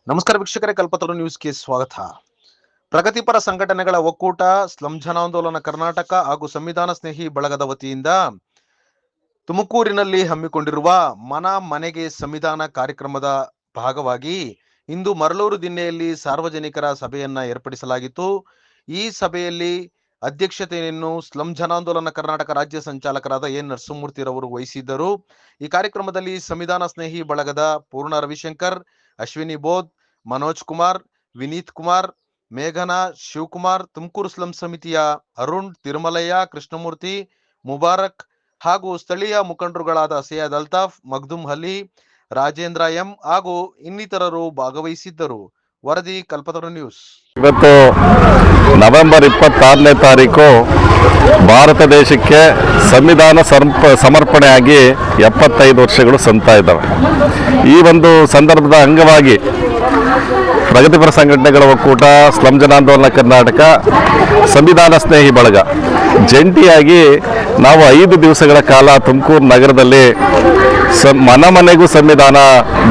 ನಮಸ್ಕಾರ ವೀಕ್ಷಕರೇ, ಕಲ್ಪತರು ನ್ಯೂಸ್ಗೆ ಸ್ವಾಗತ. ಪ್ರಗತಿಪರ ಸಂಘಟನೆಗಳ ಒಕ್ಕೂಟ, ಸ್ಲಂ ಜನಾಂದೋಲನ ಕರ್ನಾಟಕ ಹಾಗೂ ಸಂವಿಧಾನ ಸ್ನೇಹಿ ಬಳಗದ ವತಿಯಿಂದ ತುಮಕೂರಿನಲ್ಲಿ ಹಮ್ಮಿಕೊಂಡಿರುವ ಮನ ಮನೆಗೆ ಸಂವಿಧಾನ ಕಾರ್ಯಕ್ರಮದ ಭಾಗವಾಗಿ ಇಂದು ಮರಳೂರು ದಿಣ್ಣೆಯಲ್ಲಿ ಸಾರ್ವಜನಿಕರ ಸಭೆಯನ್ನ ಏರ್ಪಡಿಸಲಾಗಿತ್ತು. ಈ ಸಭೆಯಲ್ಲಿ ಅಧ್ಯಕ್ಷತೆಯನ್ನು ಸ್ಲಂ ಜನಾಂದೋಲನ ಕರ್ನಾಟಕ ರಾಜ್ಯ ಸಂಚಾಲಕರಾದ ಎನ್ ನರಸಿಂಹಮೂರ್ತಿರವರು ವಹಿಸಿದ್ದರು. ಈ ಕಾರ್ಯಕ್ರಮದಲ್ಲಿ ಸಂವಿಧಾನ ಸ್ನೇಹಿ ಬಳಗದ ಪೂರ್ಣ ರವಿಶಂಕರ್, ಅಶ್ವಿನಿ ಬೋಧ್, ಮನೋಜ್ ಕುಮಾರ್, ವಿನೀತ್ ಕುಮಾರ್, ಮೇಘನಾ, ಶಿವಕುಮಾರ್, ತುಮಕೂರು ಸ್ಲಂ ಸಮಿತಿಯ ಅರುಣ್, ತಿರುಮಲಯ್ಯ, ಕೃಷ್ಣಮೂರ್ತಿ, ಮುಬಾರಕ್ ಹಾಗೂ ಸ್ಥಳೀಯ ಮುಖಂಡರುಗಳಾದ ಸೈಯದ್ ಅಲ್ತಾಫ್, ಮಗ್ದುಮ್ ಅಲಿ, ರಾಜೇಂದ್ರ ಎಂ ಹಾಗೂ ಇನ್ನಿತರರು ಭಾಗವಹಿಸಿದ್ದರು. ವರದಿ ಕಲ್ಪತರು ನ್ಯೂಸ್. ಇವತ್ತು ನವೆಂಬರ್ 26ನೇ ತಾರೀಕು ಭಾರತ ದೇಶಕ್ಕೆ ಸಂವಿಧಾನ ಸಮರ್ಪಣೆಯಾಗಿ 75 ವರ್ಷಗಳು ಸಂತಾ ಇದ್ದಾವೆ. ಈ ಒಂದು ಸಂದರ್ಭದ ಅಂಗವಾಗಿ ಪ್ರಗತಿಪರ ಸಂಘಟನೆಗಳ ಒಕ್ಕೂಟ, ಸ್ಲಂ ಜನಾಂದೋಲನ ಕರ್ನಾಟಕ, ಸಂವಿಧಾನ ಸ್ನೇಹಿ ಬಳಗ ಜಂಟಿಯಾಗಿ ನಾವು 5 ದಿವಸಗಳ ಕಾಲ ತುಮಕೂರು ನಗರದಲ್ಲಿ ಮನ ಮನೆಗೂ ಸಂವಿಧಾನ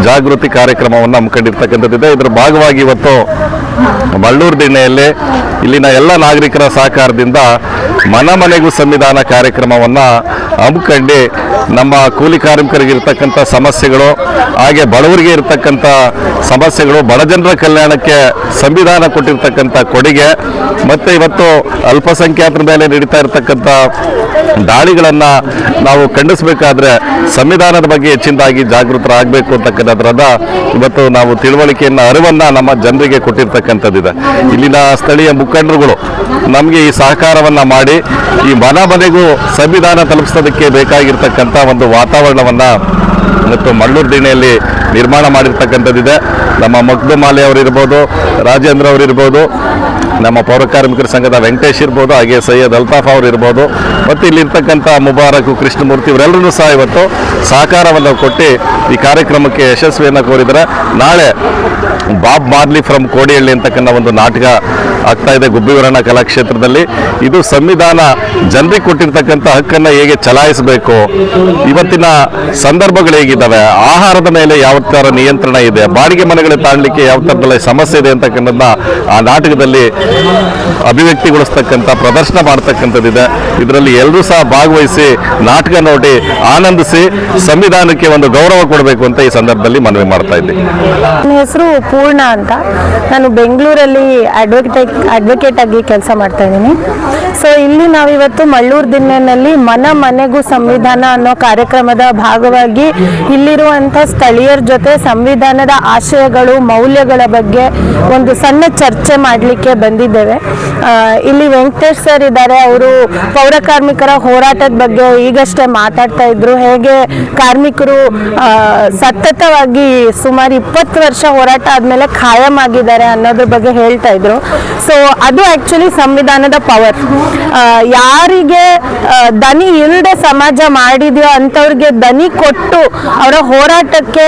ಜಾಗೃತಿ ಕಾರ್ಯಕ್ರಮವನ್ನು ಹಮ್ಮಿಕೊಂಡಿರ್ತಕ್ಕಂಥದ್ದಿದೆ. ಇದರ ಭಾಗವಾಗಿ ಇವತ್ತು ಮರಳೂರು ದಿಣ್ಣೆಯಲ್ಲಿ ಇಲ್ಲಿನ ಎಲ್ಲ ನಾಗರಿಕರ ಸಹಕಾರದಿಂದ ಮನ ಮನೆಗೂ ಸಂವಿಧಾನ ಕಾರ್ಯಕ್ರಮವನ್ನು ಹಮ್ಮಿಕೊಂಡು ನಮ್ಮ ಕೂಲಿ ಕಾರ್ಮಿಕರಿಗಿರ್ತಕ್ಕಂಥ ಸಮಸ್ಯೆಗಳು, ಹಾಗೆ ಬಡವರಿಗೆ ಇರತಕ್ಕಂಥ ಸಮಸ್ಯೆಗಳು, ಬಡ ಜನರ ಕಲ್ಯಾಣಕ್ಕೆ ಸಂವಿಧಾನ ಕೊಟ್ಟಿರ್ತಕ್ಕಂಥ ಕೊಡುಗೆ ಮತ್ತು ಇವತ್ತು ಅಲ್ಪಸಂಖ್ಯಾತರ ಮೇಲೆ ನಡೀತಾ ಇರತಕ್ಕಂಥ ದಾಳಿಗಳನ್ನು ನಾವು ಖಂಡಿಸಬೇಕಾದ್ರೆ ಸಂವಿಧಾನದ ಬಗ್ಗೆ ಹೆಚ್ಚಿನದಾಗಿ ಜಾಗೃತರಾಗಬೇಕು ಅಂತಕ್ಕಂಥದ್ರದ ಇವತ್ತು ನಾವು ತಿಳುವಳಿಕೆಯನ್ನು, ಅರಿವನ್ನು ನಮ್ಮ ಜನರಿಗೆ ಕೊಟ್ಟಿರ್ತಕ್ಕಂಥದ್ದಿದೆ. ಇಲ್ಲಿನ ಸ್ಥಳೀಯ ಮುಖಂಡರುಗಳು ನಮಗೆ ಈ ಸಹಕಾರವನ್ನು ಮಾಡಿ ಈ ಮನ ಮನೆಗೂ ಸಂವಿಧಾನ ತಲುಪಿಸೋದಕ್ಕೆ ಬೇಕಾಗಿರ್ತಕ್ಕಂಥ ಒಂದು ವಾತಾವರಣವನ್ನು ಇವತ್ತು ಮರಳೂರು ದಿಣ್ಣೆಯಲ್ಲಿ ನಿರ್ಮಾಣ ಮಾಡಿರ್ತಕ್ಕಂಥದ್ದಿದೆ. ನಮ್ಮ ಮಗ್ದುಮ್ ಅಲಿ ಅವರಿರ್ಬೋದು, ರಾಜೇಂದ್ರ ಅವರಿರ್ಬೋದು, ನಮ್ಮ ಪೌರ ಕಾರ್ಮಿಕರ ಸಂಘದ ವೆಂಕಟೇಶ್ ಇರ್ಬೋದು, ಹಾಗೆ ಸೈಯದ್ ಅಲ್ತಾಫ್ ಅವರು ಇರ್ಬೋದು, ಮತ್ತು ಇಲ್ಲಿರ್ತಕ್ಕಂಥ ಮುಬಾರಕ್, ಕೃಷ್ಣಮೂರ್ತಿ ಇವರೆಲ್ಲರೂ ಸಹ ಇವತ್ತು ಸಹಕಾರವನ್ನು ಕೊಟ್ಟು ಈ ಕಾರ್ಯಕ್ರಮಕ್ಕೆ ಯಶಸ್ವಿಯನ್ನು ಕೋರಿದರೆ. ನಾಳೆ ಬಾಬ್ ಮಾರ್ಲಿ ಫ್ರಮ್ ಕೋಡಿಹಳ್ಳಿ ಅಂತಕ್ಕಂಥ ಒಂದು ನಾಟಕ ಆಗ್ತಾ ಇದೆ ಗುಬ್ಬಿವರಣ ಕಲಾಕ್ಷೇತ್ರದಲ್ಲಿ. ಇದು ಸಂವಿಧಾನ ಜನರಿಗೆ ಕೊಟ್ಟಿರ್ತಕ್ಕಂಥ ಹಕ್ಕನ್ನು ಹೇಗೆ ಚಲಾಯಿಸಬೇಕು, ಇವತ್ತಿನ ಸಂದರ್ಭಗಳು ಹೇಗಿದ್ದಾವೆ, ಆಹಾರದ ಮೇಲೆ ಯಾವ ಥರ ನಿಯಂತ್ರಣ ಇದೆ, ಬಾಡಿಗೆ ಮನೆಗಳು ತಾಳಲಿಕ್ಕೆ ಯಾವ ಥರದಲ್ಲಿ ಸಮಸ್ಯೆ ಇದೆ ಅಂತಕ್ಕಂಥದ್ದನ್ನ ಆ ನಾಟಕದಲ್ಲಿ ಅಭಿವ್ಯಕ್ತಿಗೊಳಿಸ್ತಕ್ಕಂಥ ಪ್ರದರ್ಶನ ಮಾಡ್ತಕ್ಕಂಥದ್ದಿದೆ. ಇದರಲ್ಲಿ ಎಲ್ಲರೂ ಸಹ ಭಾಗವಹಿಸಿ ನಾಟಕ ನೋಡಿ ಆನಂದಿಸಿ ಸಂವಿಧಾನಕ್ಕೆ ಒಂದು ಗೌರವ ಕೊಡಬೇಕು ಅಂತ ಈ ಸಂದರ್ಭದಲ್ಲಿ ಮನವಿ ಮಾಡ್ತಾ ಇದ್ದೀನಿ. ನನ್ನ ಹೆಸರು ಪೂರ್ಣ ಅಂತ. ನಾನು ಬೆಂಗಳೂರಲ್ಲಿ ಅಡ್ವೊಕೇಟ್ ಆಗಿ ಕೆಲಸ ಮಾಡ್ತಾ ಇದ್ದೀನಿ. ಸೊ ಇಲ್ಲಿ ನಾವಿವತ್ತು ಮರಳೂರು ದಿಣ್ಣೆಯಲ್ಲಿ ಮನ ಮನೆಗೂ ಸಂವಿಧಾನ ಅನ್ನೋ ಕಾರ್ಯಕ್ರಮದ ಭಾಗವಾಗಿ ಇಲ್ಲಿರುವಂಥ ಸ್ಥಳೀಯರ ಜೊತೆ ಸಂವಿಧಾನದ ಆಶಯಗಳು, ಮೌಲ್ಯಗಳ ಬಗ್ಗೆ ಒಂದು ಸಣ್ಣ ಚರ್ಚೆ ಮಾಡಲಿಕ್ಕೆ ಬಂದಿದ್ದೇವೆ. ಇಲ್ಲಿ ವೆಂಕಟೇಶ್ ಸರ್ ಇದ್ದಾರೆ. ಅವರು ಪೌರ ಕಾರ್ಮಿಕರ ಹೋರಾಟದ ಬಗ್ಗೆ ಈಗಷ್ಟೇ ಮಾತಾಡ್ತಾ ಇದ್ರು. ಹೇಗೆ ಕಾರ್ಮಿಕರು ಸತತವಾಗಿ ಸುಮಾರು 20 ವರ್ಷ ಹೋರಾಟ ಆದಮೇಲೆ ಖಾಯಂ ಆಗಿದ್ದಾರೆ ಅನ್ನೋದ್ರ ಬಗ್ಗೆ ಹೇಳ್ತಾ ಇದ್ರು. ಸೊ ಅದು ಆ್ಯಕ್ಚುಲಿ ಸಂವಿಧಾನದ ಪವರ್. ಯಾರಿಗೆ ದನಿ ಇಲ್ಲದೆ ಸಮಾಜ ಮಾಡಿದೆಯೋ ಅಂಥವ್ರಿಗೆ ದನಿ ಕೊಟ್ಟು ಅವರ ಹೋರಾಟಕ್ಕೆ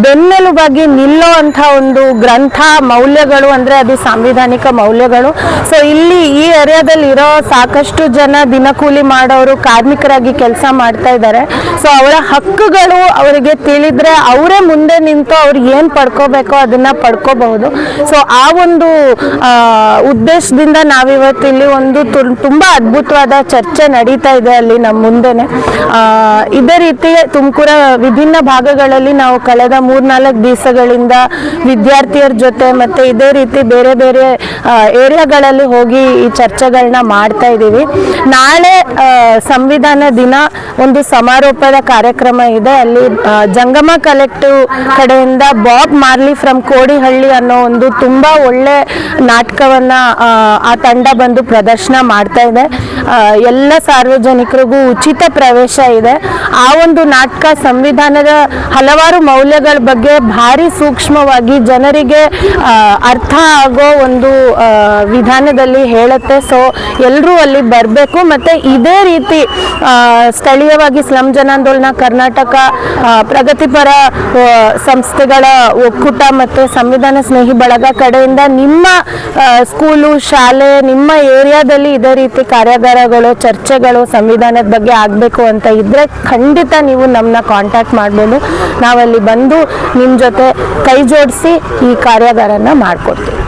ಬೆನ್ನೆಲುಬಾಗಿ ನಿಲ್ಲೋ ಅಂಥ ಒಂದು ಗ್ರಂಥ, ಮೌಲ್ಯಗಳು ಅಂದರೆ ಅದು ಸಾಂವಿಧಾನಿಕ ಮೌಲ್ಯಗಳು. ಸೊ ಇಲ್ಲಿ ಈ ಏರಿಯಾದಲ್ಲಿ ಇರೋ ಸಾಕಷ್ಟು ಜನ ದಿನಕೂಲಿ ಮಾಡೋರು ಕಾರ್ಮಿಕರಾಗಿ ಕೆಲಸ ಮಾಡ್ತಾ ಇದ್ದಾರೆ. ಸೊ ಅವರ ಹಕ್ಕುಗಳು ಅವರಿಗೆ ತಿಳಿದ್ರೆ ಅವರೇ ಮುಂದೆ ನಿಂತು ಅವ್ರಿಗೆ ಏನು ಪಡ್ಕೋಬೇಕೋ ಅದನ್ನ ಪಡ್ಕೋಬಹುದು. ಸೊ ಆ ಒಂದು ಉದ್ದೇಶದಿಂದ ನಾವಿವತ್ತು ಇಲ್ಲಿ ಒಂದು ತುಂಬಾ ಅದ್ಭುತವಾದ ಚರ್ಚೆ ನಡೀತಾ ಇದೆ ಅಲ್ಲಿ ನಮ್ಮ ಮುಂದೆನೆ. ಇದೇ ರೀತಿ ತುಮಕೂರ ವಿಭಿನ್ನ ಭಾಗಗಳಲ್ಲಿ ನಾವು ಕಳೆದ 3-4 ದಿವಸಗಳಿಂದ ವಿದ್ಯಾರ್ಥಿಯರ ಜೊತೆ ಮತ್ತೆ ಇದೇ ರೀತಿ ಬೇರೆ ಬೇರೆ ಏರಿಯಾಗಳಲ್ಲಿ ಹೋಗಿ ಈ ಚರ್ಚೆಗಳನ್ನ ಮಾಡ್ತಾ ಇದ್ದೀವಿ. ನಾಳೆ ಸಂವಿಧಾನ ದಿನ ಒಂದು ಸಮಾರೋಪದ ಕಾರ್ಯಕ್ರಮ ಇದೆ. ಅಲ್ಲಿ ಜಂಗಮ ಕಲೆಕ್ಟಿವ್ ಕಡೆಯಿಂದ ಬಾಬ್ ಮಾರ್ಲಿ ಫ್ರಮ್ ಕೋಡಿಹಳ್ಳಿ ಅನ್ನೋ ಒಂದು ತುಂಬಾ ಒಳ್ಳೆ ನಾಟಕವನ್ನ ಆ ತಂಡ ಬಂದು ಪ್ರದರ್ಶನ ಮಾಡ್ತಾ ಇದೆ. ಎಲ್ಲ ಸಾರ್ವಜನಿಕರಿಗೂ ಉಚಿತ ಪ್ರವೇಶ ಇದೆ. ಆ ಒಂದು ನಾಟಕ ಸಂವಿಧಾನದ ಹಲವಾರು ಮೌಲ್ಯಗಳ ಬಗ್ಗೆ ಭಾರಿ ಸೂಕ್ಷ್ಮವಾಗಿ ಜನರಿಗೆ ಅರ್ಥ ಆಗೋ ಒಂದು ವಿಧಾನದಲ್ಲಿ ಹೇಳುತ್ತೆ. ಸೊ ಎಲ್ಲರೂ ಅಲ್ಲಿ ಬರಬೇಕು. ಮತ್ತು ಇದೇ ರೀತಿ ಸ್ಥಳೀಯವಾಗಿ ಸ್ಲಂ ಜನಾಂದೋಲನ ಕರ್ನಾಟಕ, ಪ್ರಗತಿಪರ ಸಂಸ್ಥೆಗಳ ಒಕ್ಕೂಟ ಮತ್ತು ಸಂವಿಧಾನ ಸ್ನೇಹಿ ಬಳಗ ಕಡೆಯಿಂದ ನಿಮ್ಮ ಸ್ಕೂಲು, ಶಾಲೆ, ನಿಮ್ಮ ಏರಿಯಾದಲ್ಲಿ ಮನೆಗಳಲ್ಲಿ ಇದೇ ರೀತಿ ಕಾರ್ಯಾಗಾರಗಳು, ಚರ್ಚೆಗಳು ಸಂವಿಧಾನದ ಬಗ್ಗೆ ಆಗಬೇಕು ಅಂತ ಇದ್ದರೆ ಖಂಡಿತ ನೀವು ನಮ್ಮನ್ನ ಕಾಂಟ್ಯಾಕ್ಟ್ ಮಾಡ್ಬೋದು. ನಾವಲ್ಲಿ ಬಂದು ನಿಮ್ಮ ಜೊತೆ ಕೈ ಜೋಡಿಸಿ ಈ ಕಾರ್ಯಾಗಾರನ ಮಾಡಿಕೊಡ್ತೀವಿ.